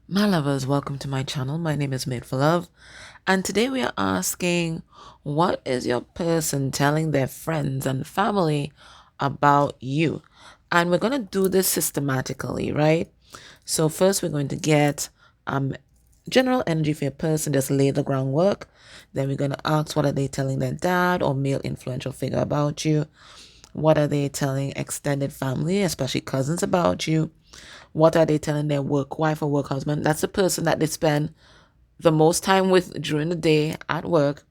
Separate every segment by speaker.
Speaker 1: My lovers, welcome to my channel. My name is Maid4luv, and today we are asking, what is your person telling their friends and family about you? And we're going to do this systematically, right? So first we're going to get general energy for your person, just lay the groundwork. Then we're going to ask, what are they telling their dad or male influential figure about you? What are they telling extended family, especially cousins, about you? What are they telling their work wife or work husband? That's the person that they spend the most time with during the day at work.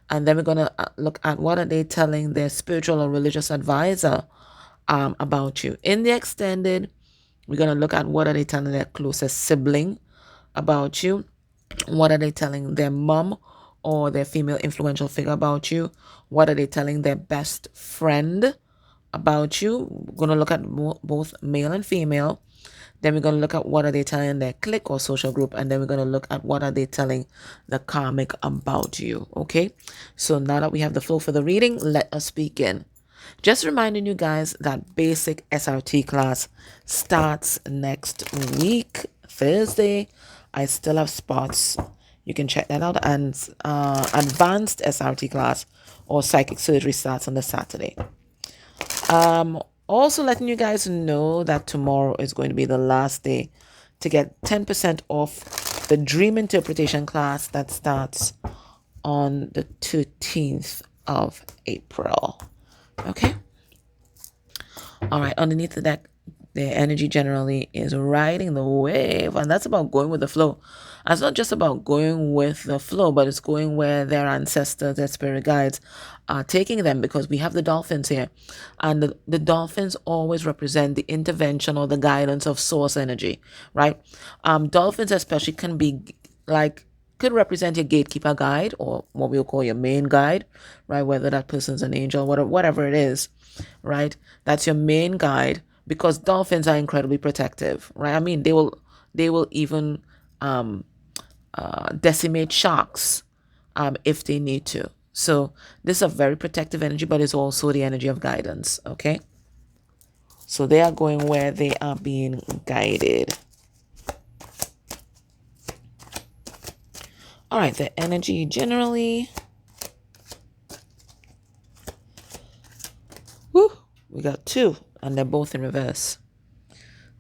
Speaker 1: And then we're going to look at, what are they telling their spiritual or religious advisor about you. In the extended, we're going to look at, what are they telling their closest sibling about you. What are they telling their mom or their female influential figure about you? What are they telling their best friend about you? We're going to look at both male and female. Then we're going to look at, what are they telling their clique or social group. And then we're going to look at, what are they telling the karmic about you. Okay. So now that we have the flow for the reading, let us begin. Just reminding you guys that basic SRT class starts next week, Thursday. I still have spots. You can check that out. And advanced SRT class or psychic surgery starts on the Saturday. Also letting you guys know that tomorrow is going to be the last day to get 10% off the dream interpretation class that starts on the 13th of April. Okay. All right. Underneath the deck, the energy generally is riding the wave, and that's about going with the flow. And it's not just about going with the flow, but it's going where their ancestors, their spirit guides are taking them, because we have the dolphins here, and the dolphins always represent the intervention or the guidance of source energy, right? Dolphins especially can be like, could represent your gatekeeper guide, or what we'll call your main guide, right? Whether that person's an angel, whatever it is, right? That's your main guide, because dolphins are incredibly protective, right? I mean, they will even decimate sharks if they need to. So this is a very protective energy, but it's also the energy of guidance. Okay, so they are going where they are being guided. All right, the energy generally. Woo, we got two, and they're both in reverse.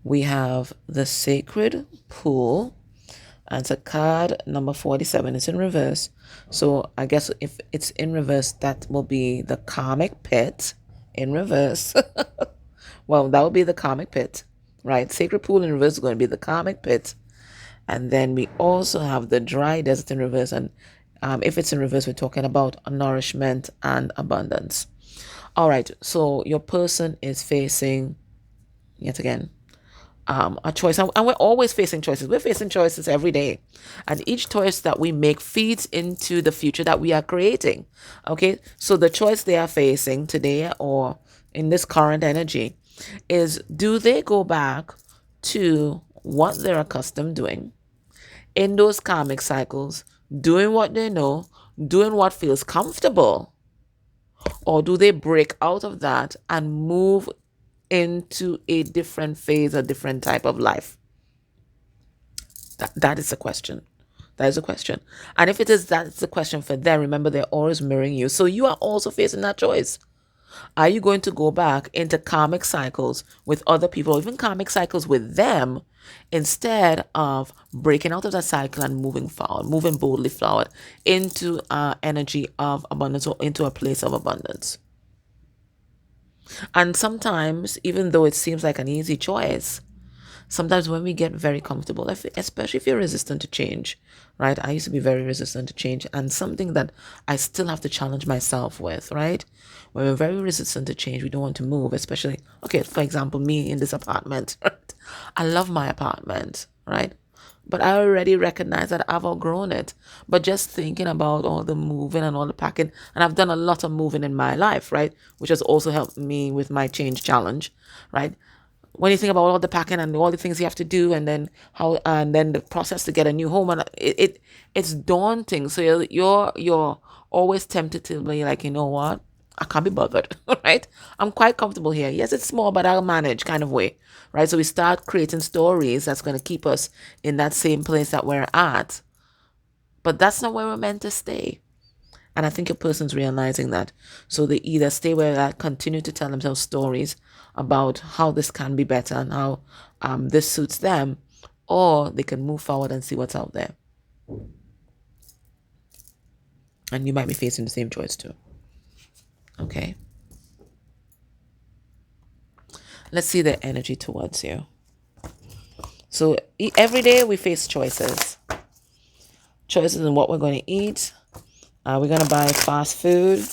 Speaker 1: We have the Sacred Pool, and it's a card number 47. It's in reverse. So I guess if it's in reverse, that will be the Karmic Pit in reverse. Well, that would be the Karmic Pit, right? Sacred Pool in reverse is going to be the Karmic Pit. And then we also have the Dry Desert in reverse. And if it's in reverse, we're talking about nourishment and abundance. All right. So your person is facing, yet again, a choice, and we're always facing choices. We're facing choices every day, and each choice that we make feeds into the future that we are creating. Okay, so the choice they are facing today, or in this current energy, is, do they go back to what they're accustomed doing in those karmic cycles, doing what they know, doing what feels comfortable, or do they break out of that and move into a different phase, a different type of life? That is a question. That is a question. And if it is, that's the question for them. Remember, they're always mirroring you. So you are also facing that choice. Are you going to go back into karmic cycles with other people, or even karmic cycles with them, instead of breaking out of that cycle and moving forward, moving boldly forward into energy of abundance, or into a place of abundance? And sometimes, even though it seems like an easy choice, sometimes when we get very comfortable, especially if you're resistant to change, right? I used to be very resistant to change, and something that I still have to challenge myself with, right? When we're very resistant to change, we don't want to move, especially, okay, for example, me in this apartment. I love my apartment, right? But I already recognize that I've outgrown it. But just thinking about all the moving and all the packing, and I've done a lot of moving in my life, right? Which has also helped me with my change challenge, right? When you think about all the packing and all the things you have to do, and then and then the process to get a new home, and it's daunting. So you're always tempted to be like, you know what? I can't be bothered, right? I'm quite comfortable here. Yes, it's small, but I'll manage kind of way, right? So we start creating stories that's going to keep us in that same place that we're at. But that's not where we're meant to stay. And I think a person's realizing that. So they either stay where they continue to tell themselves stories about how this can be better and how this suits them, or they can move forward and see what's out there. And you might be facing the same choice too. Okay. Let's see the energy towards you. So every day we face choices. Choices in what we're going to eat. Are we going to buy fast food?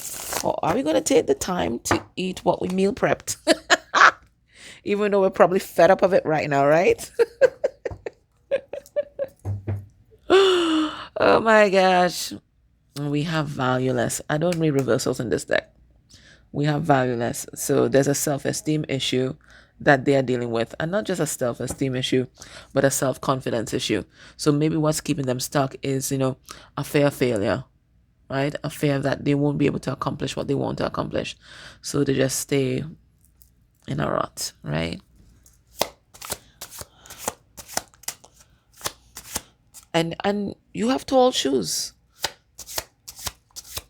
Speaker 1: Or are we going to take the time to eat what we meal prepped? Even though we're probably fed up of it right now, right? Oh my gosh. We have valueless. I don't read reversals in this deck. We have valueless. So there's a self-esteem issue that they are dealing with. And not just a self-esteem issue, but a self-confidence issue. So maybe what's keeping them stuck is, a fear of failure, right? A fear that they won't be able to accomplish what they want to accomplish. So they just stay in a rut, right? And you have tall shoes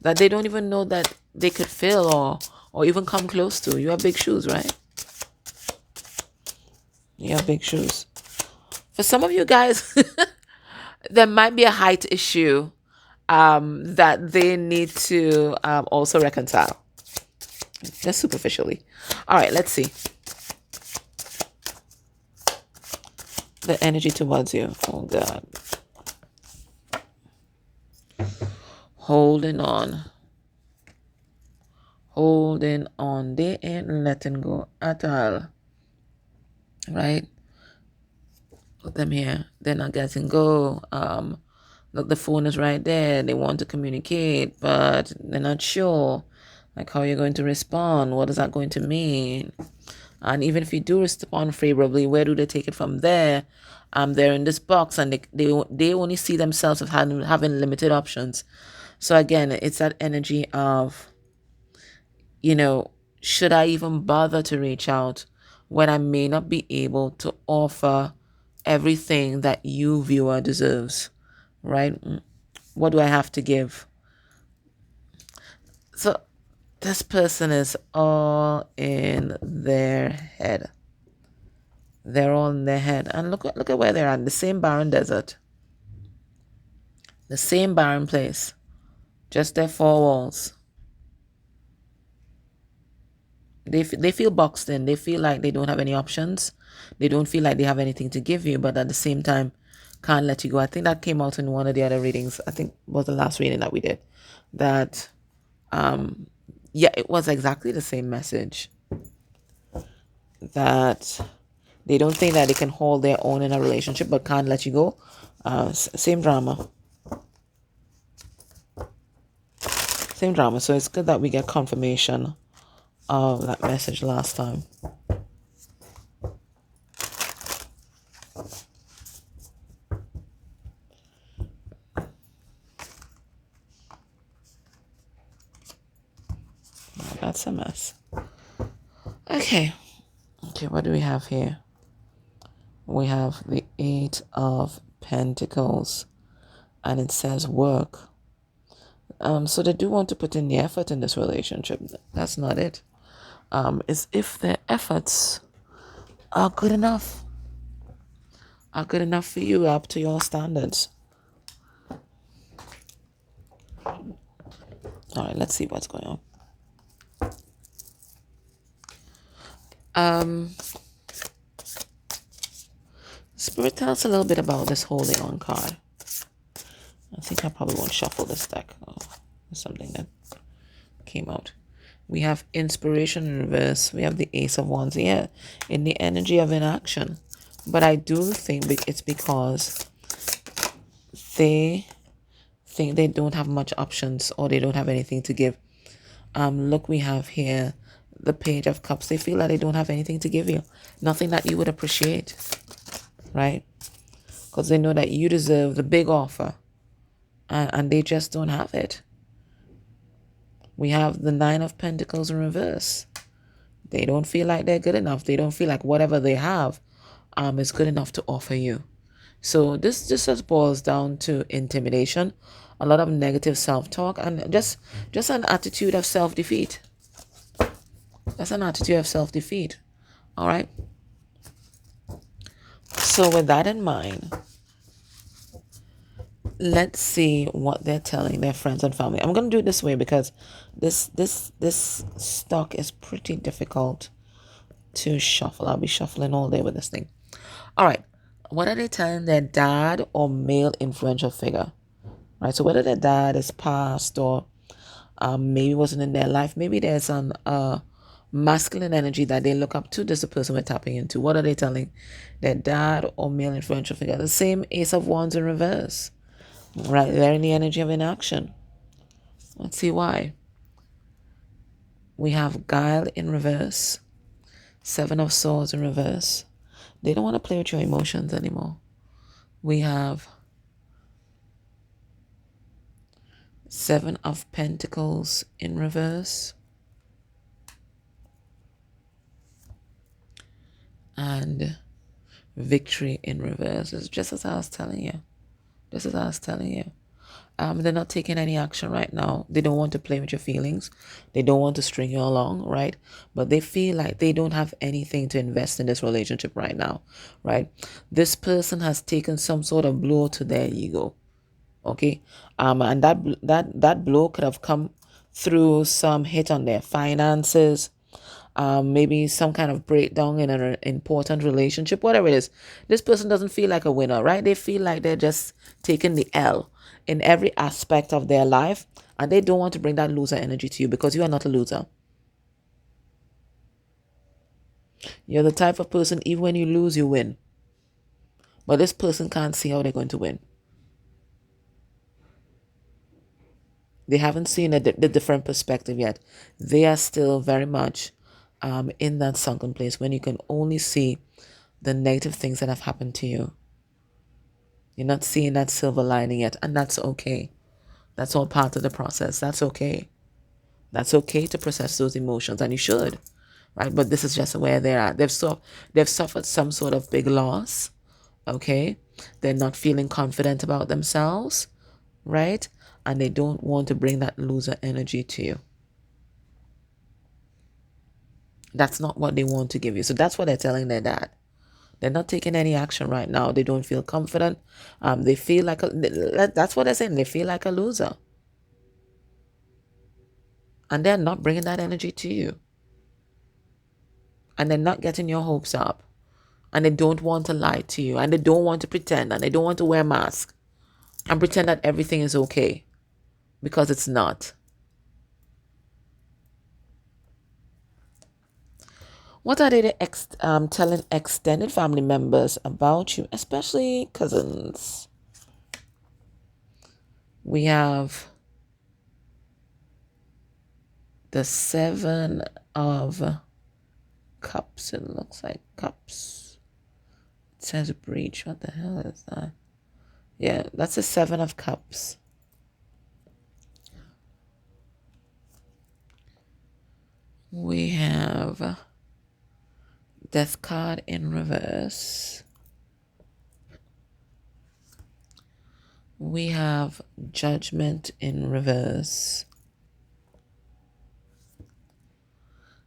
Speaker 1: that they don't even know that they could fill or even come close to. You have big shoes, right? You have big shoes. For some of you guys, there might be a height issue that they need to also reconcile. Just superficially. All right, let's see. The energy towards you. Oh, God. Holding on. Holding on. They ain't letting go at all. Right? Put them here. They're not letting go. Look, the phone is right there. They want to communicate, but they're not sure. Like, how you're going to respond. What is that going to mean? And even if you do respond favorably, where do they take it from there? They're in this box, and they only see themselves as having limited options. So again, it's that energy of, should I even bother to reach out when I may not be able to offer everything that you, viewer, deserves, right? What do I have to give? So this person is all in their head. They're all in their head. And look at where they're at. The same barren desert. The same barren place. Just their four walls. They feel boxed in. They feel like they don't have any options. They don't feel like they have anything to give you, but at the same time, can't let you go. I think that came out in one of the other readings. I think was the last reading that we did. That, yeah, it was exactly the same message. That they don't think that they can hold their own in a relationship, but can't let you go. Same drama. Same drama. So it's good that we get confirmation of that message last time. Oh, that's a mess. Okay, what do we have here? We have the 8 of Pentacles, and it says work. So they do want to put in the effort in this relationship. That's not it. Is if their efforts are good enough. Are good enough for you, up to your standards. All right, let's see what's going on. Spirit, tell us a little bit about this holding on card. I think I probably won't shuffle this deck. Oh, there's something that came out. We have inspiration in reverse. We have the Ace of Wands here in the energy of inaction. But I do think it's because they think they don't have much options, or they don't have anything to give. Look, we have here the Page of Cups. They feel like they don't have anything to give you. Nothing that you would appreciate, right? Because they know that you deserve the big offer, and they just don't have it. We have the Nine of Pentacles in reverse. They don't feel like they're good enough. They don't feel like whatever they have is good enough to offer you. So this just boils down to intimidation, a lot of negative self-talk, and just an attitude of self-defeat. That's an attitude of self-defeat. All right. So with that in mind, let's see what they're telling their friends and family. I'm going to do it this way because this stock is pretty difficult to shuffle. I'll be shuffling all day with this thing. All right. What are they telling their dad or male influential figure? Right. So whether their dad is passed or maybe wasn't in their life, maybe there's an masculine energy that they look up to. This is the person we're tapping into. What are they telling their dad or male influential figure? The same Ace of Wands in reverse. Right, they're in the energy of inaction. Let's see why. We have Guile in reverse. Seven of Swords in reverse. They don't want to play with your emotions anymore. We have Seven of Pentacles in reverse. And Victory in reverse. It's just as I was telling you. Just as I was telling you. They're not taking any action right now. They don't want to play with your feelings. They don't want to string you along, right? But they feel like they don't have anything to invest in this relationship right now, right? This person has taken some sort of blow to their ego, okay? And that blow could have come through some hit on their finances, maybe some kind of breakdown in an important relationship, whatever it is. This person doesn't feel like a winner, right? They feel like they're just taking the L in every aspect of their life, and they don't want to bring that loser energy to you because you are not a loser. You're the type of person, even when you lose, you win. But this person can't see how they're going to win. They haven't seen the different perspective yet. They are still very much in that sunken place when you can only see the negative things that have happened to you. You're not seeing that silver lining yet, and that's okay. That's all part of the process. That's okay. That's okay to process those emotions, and you should, right? But this is just where they're at. They've suffered some sort of big loss, okay? They're not feeling confident about themselves, right? And they don't want to bring that loser energy to you. That's not what they want to give you. So that's what they're telling their dad. They're not taking any action right now. They don't feel confident. They feel like that's what they're saying. They feel like a loser. And they're not bringing that energy to you. And they're not getting your hopes up. And they don't want to lie to you. And they don't want to pretend. And they don't want to wear a mask and pretend that everything is okay. Because it's not. What are they telling extended family members about you, especially cousins? We have the Seven of Cups. It looks like cups. It says breach. What the hell is that? Yeah, that's the Seven of Cups. We have Death card in reverse. We have Judgment in reverse.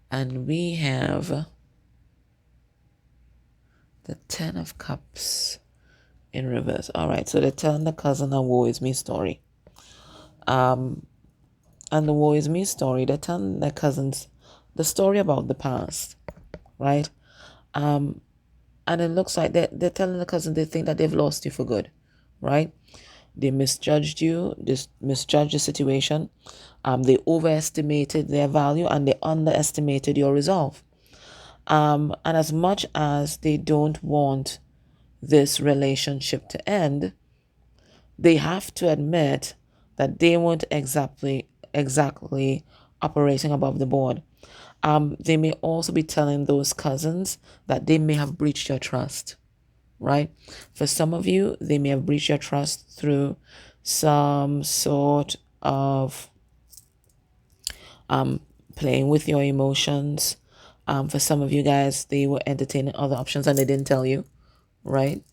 Speaker 1: And we have the Ten of Cups in reverse. All right, so they're telling the cousin a woe is me story. And the woe is me story, they're telling their cousins the story about the past, right? And it looks like they're telling the cousin they think that they've lost you for good, right? They misjudged you, misjudged the situation. They overestimated their value and they underestimated your resolve. And as much as they don't want this relationship to end, they have to admit that they weren't exactly operating above the board. They may also be telling those cousins that they may have breached your trust, right? For some of you, they may have breached your trust through some sort of playing with your emotions. For some of you guys, they were entertaining other options and they didn't tell you, right?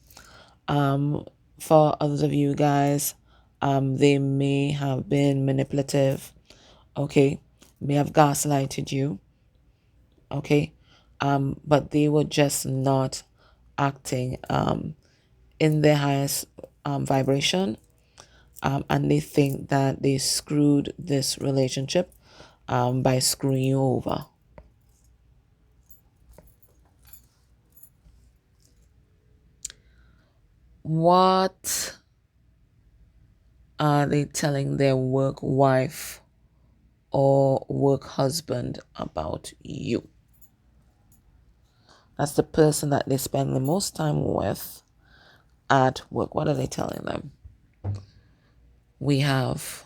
Speaker 1: For others of you guys, they may have been manipulative, okay? May have gaslighted you, okay? But they were just not acting in their highest vibration, and they think that they screwed this relationship by screwing you over. What are they telling their work wife or work husband about you? That's the person that they spend the most time with at work. What are they telling them? We have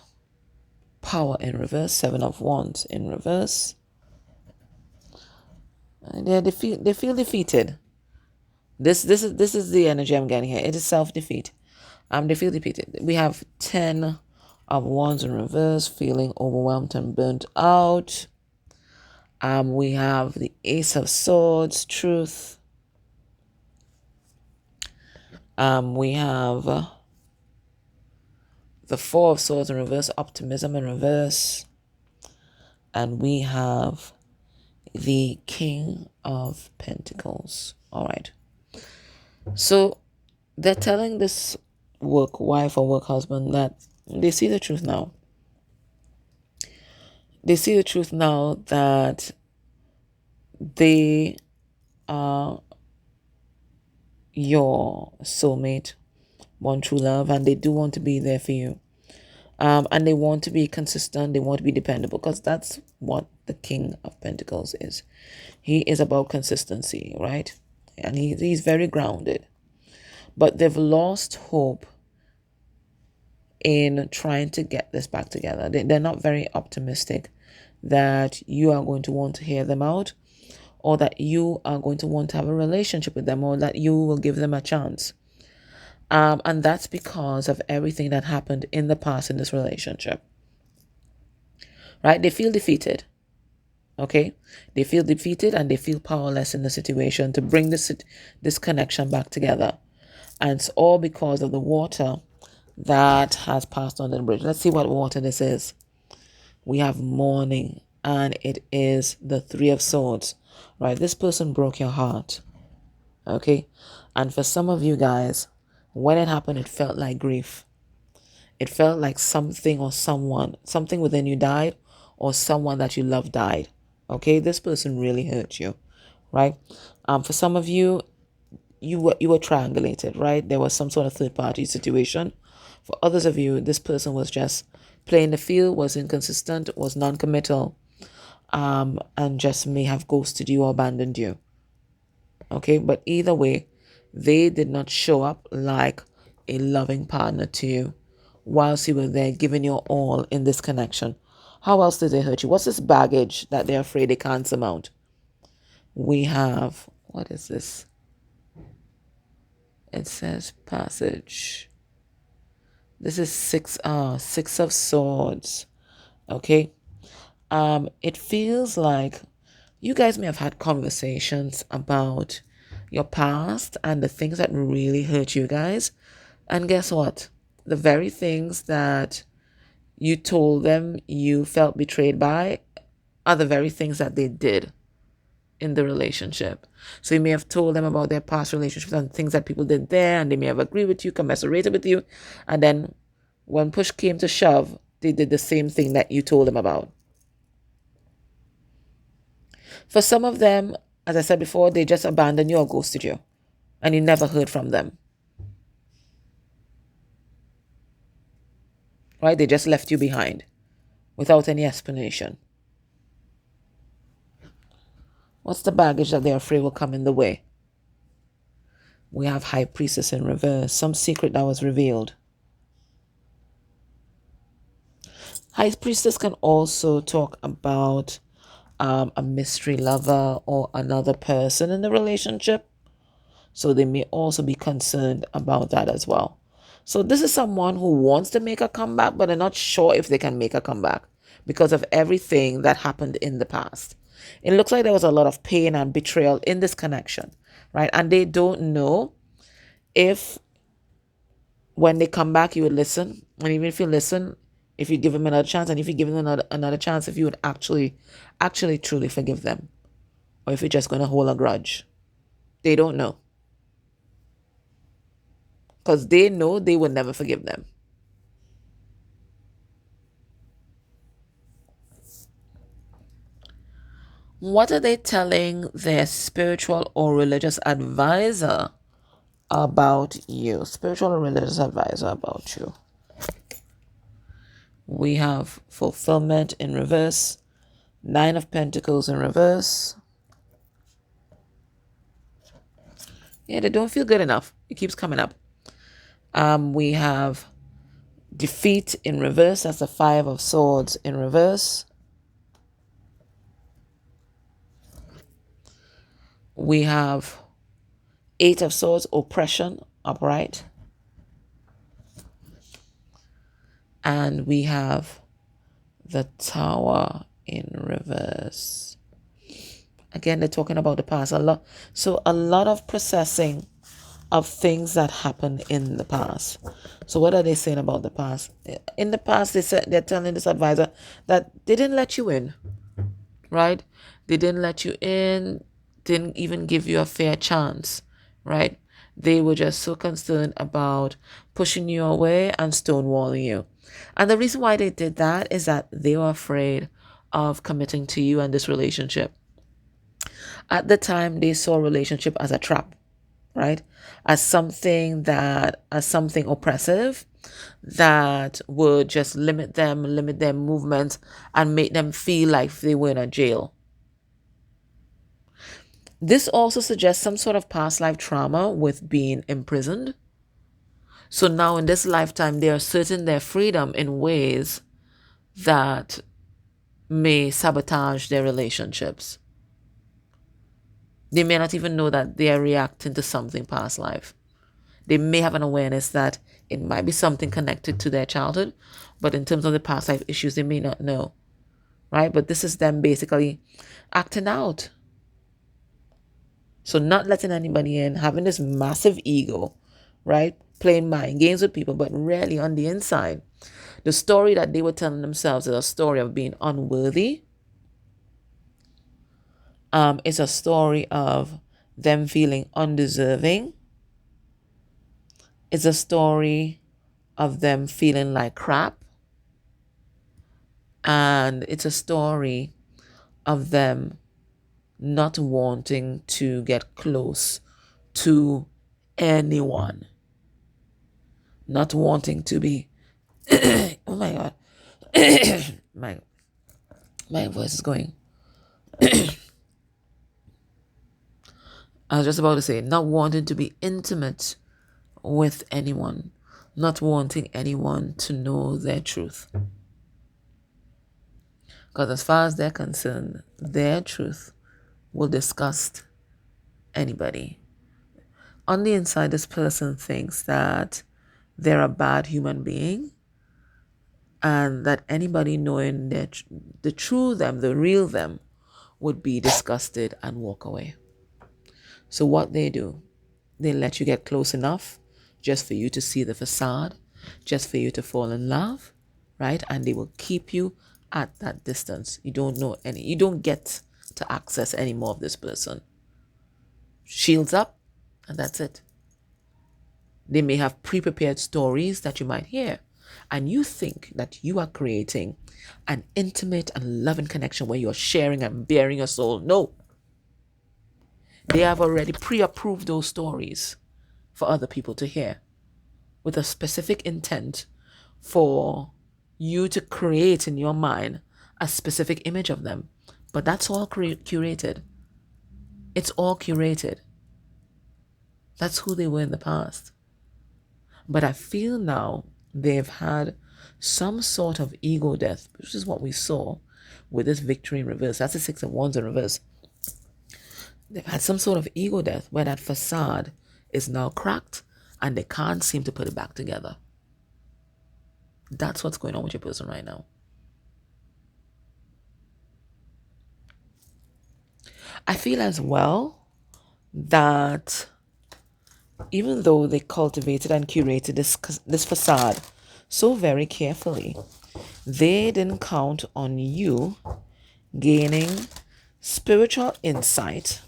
Speaker 1: power in reverse, 7 of Wands in reverse. They feel defeated. This is the energy I'm getting here. It is self-defeat. They feel defeated. We have 10 of Wands in reverse, feeling overwhelmed and burnt out. We have the Ace of Swords, truth. We have the 4 of Swords in reverse, optimism in reverse. And we have the King of Pentacles. All right. So they're telling this work wife or work husband that they see the truth now. They see the truth now that they are your soulmate, one true love, and they do want to be there for you. And they want to be consistent. They want to be dependable, because that's what the King of Pentacles is. He is about consistency, right? And he's very grounded. But they've lost hope in trying to get this back together. They're not very optimistic that you are going to want to hear them out, or that you are going to want to have a relationship with them, or that you will give them a chance. And that's because of everything that happened in the past in this relationship. Right? They feel defeated. Okay? They feel defeated and they feel powerless in the situation to bring this connection back together. And it's all because of the water that has passed under the bridge. Let's see what water this is. We have mourning, and it is the 3 of Swords. Right? This person broke your heart. Okay? And for some of you guys, when it happened, it felt like grief. It felt like something or something within you died, or someone that you love died. Okay? This person really hurt you. Right? For some of you, you were triangulated, right? There was some sort of third party situation. For others of you, this person was just playing the field, was inconsistent, was non-committal, and just may have ghosted you or abandoned you. Okay, but either way, they did not show up like a loving partner to you whilst you were there giving your all in this connection. How else did they hurt you? What's this baggage that they're afraid they can't surmount? We have, what is this? It says passage. This is 6 of Swords. Okay. It feels like you guys may have had conversations about your past and the things that really hurt you guys. And guess what? The very things that you told them you felt betrayed by are the very things that they did in the relationship. So you may have told them about their past relationships and things that people did there, and they may have agreed with you, commiserated with you, and then when push came to shove, they did the same thing that you told them about. For some of them, as I said before, they just abandoned you or ghosted you, and you never heard from them. Right? They just left you behind without any explanation. What's the baggage that they're afraid will come in the way? We have High Priestess in reverse, some secret that was revealed. High Priestess can also talk about a mystery lover or another person in the relationship. So they may also be concerned about that as well. So this is someone who wants to make a comeback, but they're not sure if they can make a comeback. because of everything that happened in the past. It looks like there was a lot of pain and betrayal in this connection, right? And they don't know if when they come back, you would listen. And even if you listen, if you give them another chance, and if you give them another chance, if you would actually truly forgive them, or if you're just going to hold a grudge. They don't know. Because they know they will never forgive them. What are they telling their spiritual or religious advisor about you? Spiritual or religious advisor about you. We have fulfillment in reverse. 9 of Pentacles in reverse. Yeah, they don't feel good enough. It keeps coming up. We have defeat in reverse. That's the 5 of Swords in reverse. We have 8 of Swords, oppression, upright. And we have the Tower in reverse. Again, they're talking about the past a lot. So a lot of processing of things that happened in the past. So what are they saying about the past? In the past, they're telling this advisor that they didn't let you in, right? They didn't let you in, didn't even give you a fair chance, right? They were just so concerned about pushing you away and stonewalling you. And the reason why they did that is that they were afraid of committing to you and this relationship. At the time, they saw a relationship as a trap, right? As something oppressive that would just limit their movement, and make them feel like they were in a jail. This also suggests some sort of past life trauma with being imprisoned. So now in this lifetime, they are asserting their freedom in ways that may sabotage their relationships. They may not even know that they are reacting to something past life. They may have an awareness that it might be something connected to their childhood, but in terms of the past life issues, they may not know, right? But this is them basically acting out. So not letting anybody in, having this massive ego, right? Playing mind games with people, but really on the inside, the story that they were telling themselves is a story of being unworthy. It's a story of them feeling undeserving. It's a story of them feeling like crap. And it's a story of them not wanting to get close to anyone. Not wanting to be oh my god. my voice is going. I was just about to say, not wanting to be intimate with anyone, not wanting anyone to know their truth. Because as far as they're concerned, their truth will disgust anybody. On the inside, this person thinks that they're a bad human being, and that anybody knowing the true them, the real them, would be disgusted and walk away. So what they do, they let you get close enough just for you to see the facade, just for you to fall in love, right? And they will keep you at that distance. You don't get to access any more of this person. Shields up, and that's it. They may have pre-prepared stories that you might hear, and you think that you are creating an intimate and loving connection where you're sharing and bearing your soul. No. They have already pre-approved those stories for other people to hear, with a specific intent for you to create in your mind a specific image of them. But that's all curated. It's all curated. That's who they were in the past. But I feel now they've had some sort of ego death, which is what we saw with this victory in reverse. That's the 6 of Wands in reverse. They've had some sort of ego death where that facade is now cracked and they can't seem to put it back together. That's what's going on with your person right now. I feel as well that even though they cultivated and curated this facade so very carefully, they didn't count on you gaining spiritual insight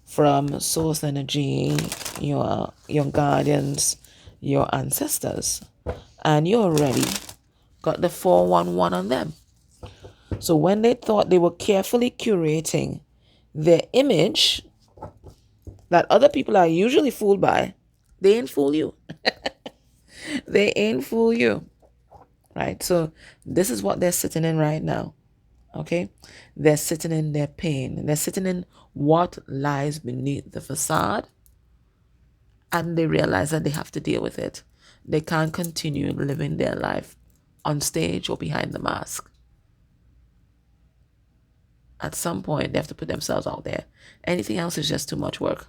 Speaker 1: from source energy, your guardians, your ancestors, and you already got the 411 on them. So when they thought they were carefully curating their image that other people are usually fooled by, they ain't fool you. They ain't fool you. Right? So this is what they're sitting in right now. Okay? They're sitting in their pain. They're sitting in what lies beneath the facade. And they realize that they have to deal with it. They can't continue living their life on stage or behind the mask. At some point, they have to put themselves out there. Anything else is just too much work.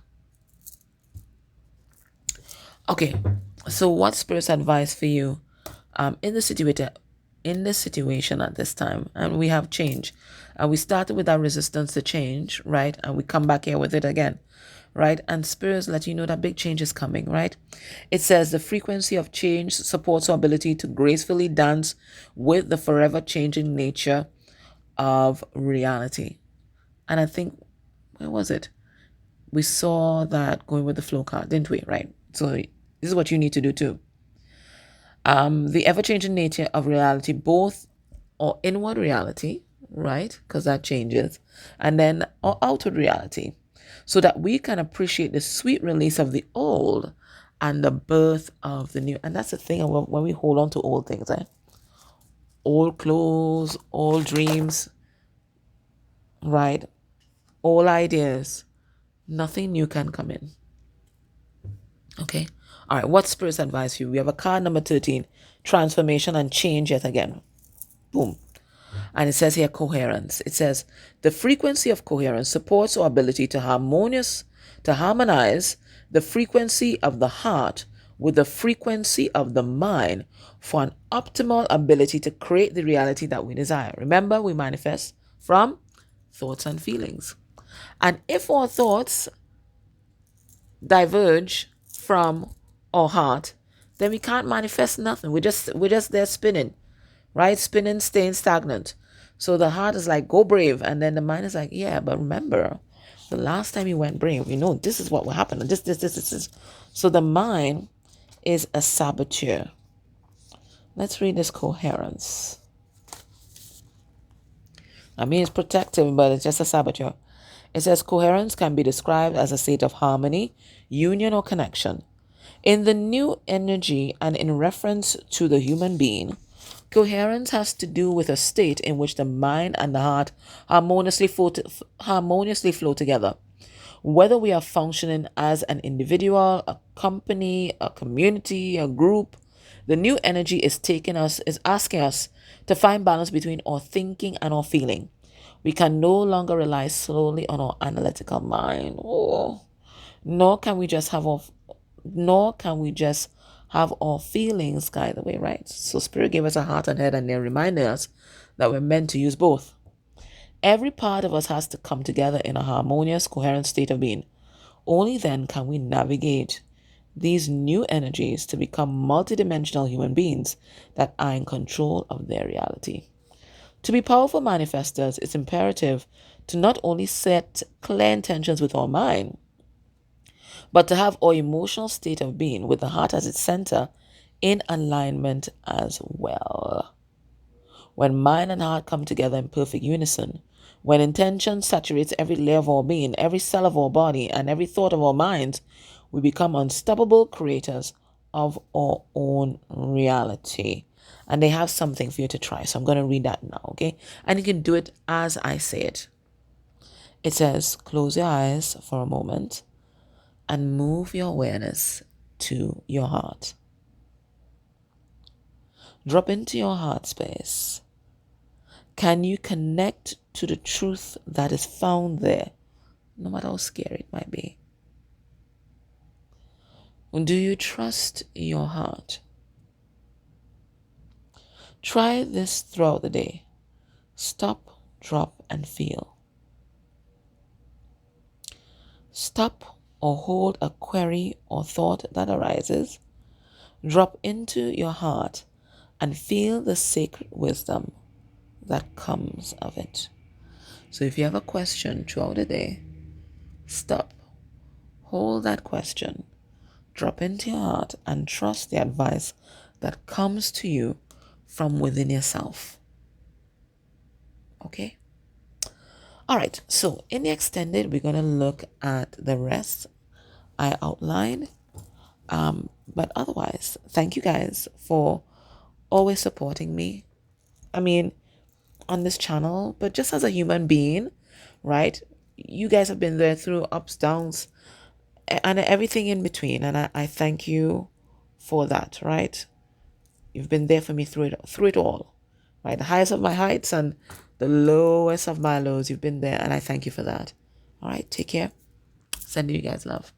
Speaker 1: Okay, so what's Spirit's advice for you in this situation at this time? And we have change. And we started with our resistance to change, right? And we come back here with it again, right? And Spirit's let you know that big change is coming, right? It says the frequency of change supports our ability to gracefully dance with the forever changing nature of reality. And I think, where was it? We saw that going with the flow card, didn't we? Right. So this is what you need to do too. The ever-changing nature of reality, both or inward reality, right? Because that changes, and then or outward reality, so that we can appreciate the sweet release of the old and the birth of the new. And that's the thing when we hold on to old things, old clothes, old dreams, right? Old ideas. Nothing new can come in. Okay. All right. What Spirit's advice for you? We have a card number 13, transformation and change yet again. Boom. And it says here coherence. It says the frequency of coherence supports our ability to harmonize the frequency of the heart with the frequency of the mind for an optimal ability to create the reality that we desire. Remember, we manifest from thoughts and feelings. And if our thoughts diverge from our heart, then we can't manifest nothing. We're just there spinning, right? Spinning, staying stagnant. So the heart is like, go brave. And then the mind is like, yeah, but remember, the last time you went brave, this is what will happen. This. So the mind is a saboteur. Let's read this coherence. I mean, it's protective, but it's just a saboteur. It says coherence can be described as a state of harmony, union, or connection. In the new energy and in reference to the human being, coherence has to do with a state in which the mind and the heart harmoniously flow together. Whether we are functioning as an individual, a company, a community, a group, the new energy is asking us to find balance between our thinking and our feeling. We can no longer rely solely on our analytical mind. Nor can we just have our feelings guide the way, right? So Spirit gave us a heart and head, and they're reminding us that we're meant to use both. Every part of us has to come together in a harmonious, coherent state of being. Only then can we navigate these new energies to become multidimensional human beings that are in control of their reality. To be powerful manifestors, it's imperative to not only set clear intentions with our mind, but to have our emotional state of being with the heart as its center in alignment as well. When mind and heart come together in perfect unison, when intention saturates every layer of our being, every cell of our body, and every thought of our minds, we become unstoppable creators of our own reality. And they have something for you to try. So I'm going to read that now, okay? And you can do it as I say it. It says, close your eyes for a moment and move your awareness to your heart. Drop into your heart space. Can you connect to the truth that is found there, no matter how scary it might be? Do you trust your heart? Try this throughout the day. Stop, drop, and feel. Stop or hold a query or thought that arises. Drop into your heart and feel the sacred wisdom that comes of it. So if you have a question throughout the day, stop, hold that question, drop into your heart, and trust the advice that comes to you from within yourself. Okay? All right, so in the extended, we're going to look at the rest I outlined. But otherwise, thank you guys for always supporting me. I mean, on this channel, but just as a human being, right? You guys have been there through ups, downs, and everything in between. And I thank you for that, right? You've been there for me through it all, right? The highest of my heights and the lowest of my lows. You've been there, and I thank you for that. All right, take care. Sending you guys love.